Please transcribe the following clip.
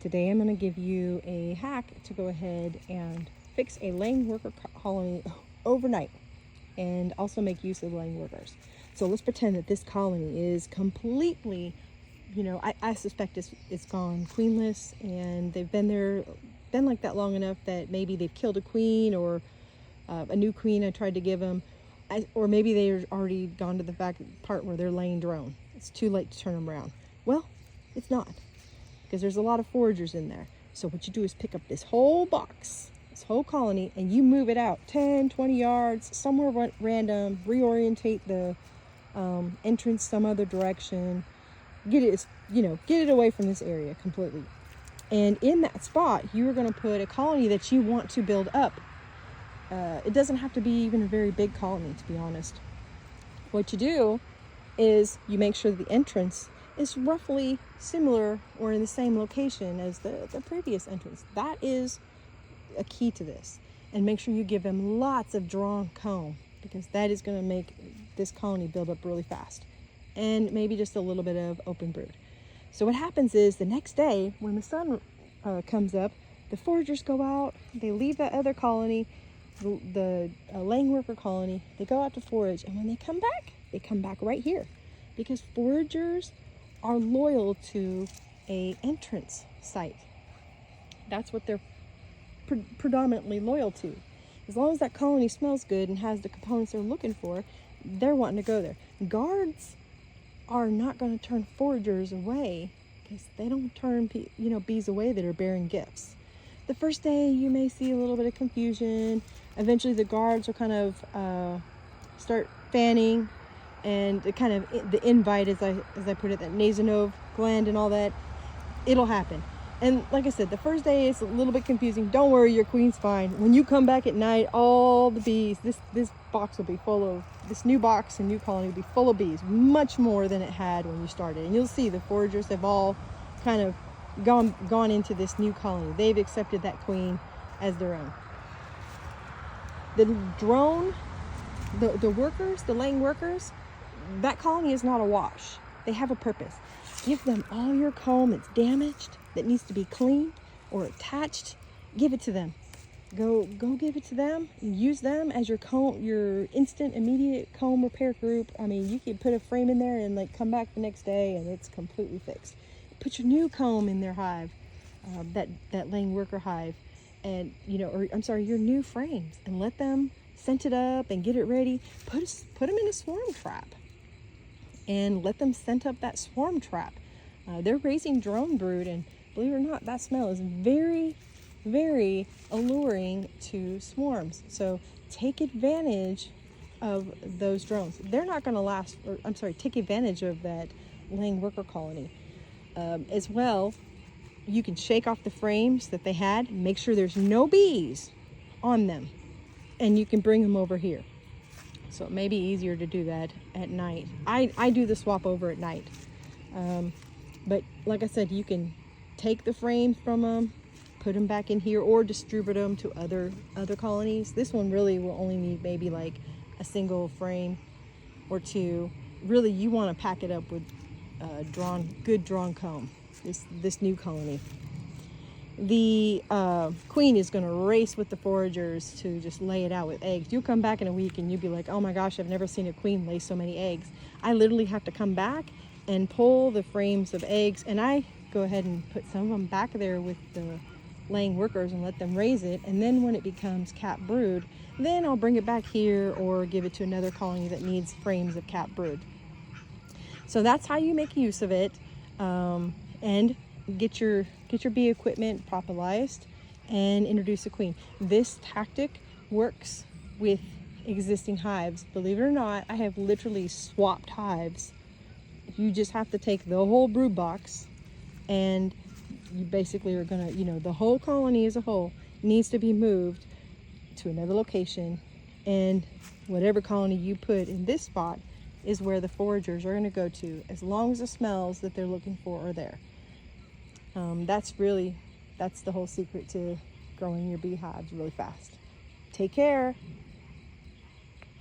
Today I'm going to give you a hack to go ahead and fix a laying worker colony overnight and also make use of laying workers. So let's pretend that this colony is completely, I suspect it's gone queenless, and they've been like that long enough that maybe they've killed a queen or a new queen I tried to give them, or maybe they're already gone to the part where they're laying drone. It's too late to turn them around. Well, it's not, because there's a lot of foragers in there. So what you do is pick up this whole box, this whole colony, and you move it out 10, 20 yards, somewhere random, reorientate the entrance some other direction, get it away from this area completely. And in that spot, you're going to put a colony that you want to build up. It doesn't have to be even a very big colony, to be honest. What you do is you make sure the entrance is roughly similar or in the same location as the previous entrance. That is a key to this. And make sure you give them lots of drawn comb, because that is going to make this colony build up really fast. And maybe just a little bit of open brood. So what happens is the next day when the sun comes up, the foragers go out, they leave that other colony, the laying worker colony, they go out to forage, and when they come back right here, because foragers are loyal to a entrance site. That's what they're predominantly loyal to. As long as that colony smells good and has the components they're looking for, they're wanting to go there. Guards are not going to turn foragers away, because they don't turn bees away that are bearing gifts. The first day you may see a little bit of confusion. Eventually the guards will kind of start fanning, and the invite, as I put it, that Nasanov gland and all that, it'll happen. And like I said, the first day is a little bit confusing. Don't worry, your queen's fine. When you come back at night, all the bees, this box will be full of, this new box and new colony will be full of bees, much more than it had when you started. And you'll see the foragers have all kind of gone into this new colony. They've accepted that queen as their own. The drone, the workers, the laying workers, that colony is not a wash. They have a purpose. Give them all your comb that's damaged, that needs to be cleaned or attached. Give it to them. Go give it to them. Use them as your instant, immediate comb repair group. I mean, you can put a frame in there and come back the next day and it's completely fixed. Put your new comb in their hive, that laying worker hive, and your new frames, and let them scent it up and get it ready. Put them in a swarm trap and let them scent up that swarm trap. They're raising drone brood, and believe it or not, that smell is very, very alluring to swarms. So take advantage of those drones. They're not going to take advantage of that laying worker colony. As well, you can shake off the frames that they had, make sure there's no bees on them, and you can bring them over here. So it may be easier to do that at night. I do the swap over at night. But like I said, you can take the frames from them, put them back in here, or distribute them to other colonies. This one really will only need maybe like a single frame or two. Really, you want to pack it up with good drawn comb. This new colony. The queen is going to race with the foragers to just lay it out with eggs. You'll come back in a week and you'll be like, oh my gosh, I've never seen a queen lay so many eggs. I literally have to come back and pull the frames of eggs, and I go ahead and put some of them back there with the laying workers and let them raise it. And then when it becomes cap brood, then I'll bring it back here or give it to another colony that needs frames of cap brood. So that's how you make use of it, and get your bee equipment properly and introduce a queen. This tactic works with existing hives. Believe it or not, I have literally swapped hives. You just have to take the whole brood box, and you basically are gonna, the whole colony as a whole needs to be moved to another location, and whatever colony you put in this spot is where the foragers are going to go to, as long as the smells that they're looking for are there. That's the whole secret to growing your beehives really fast. Take care.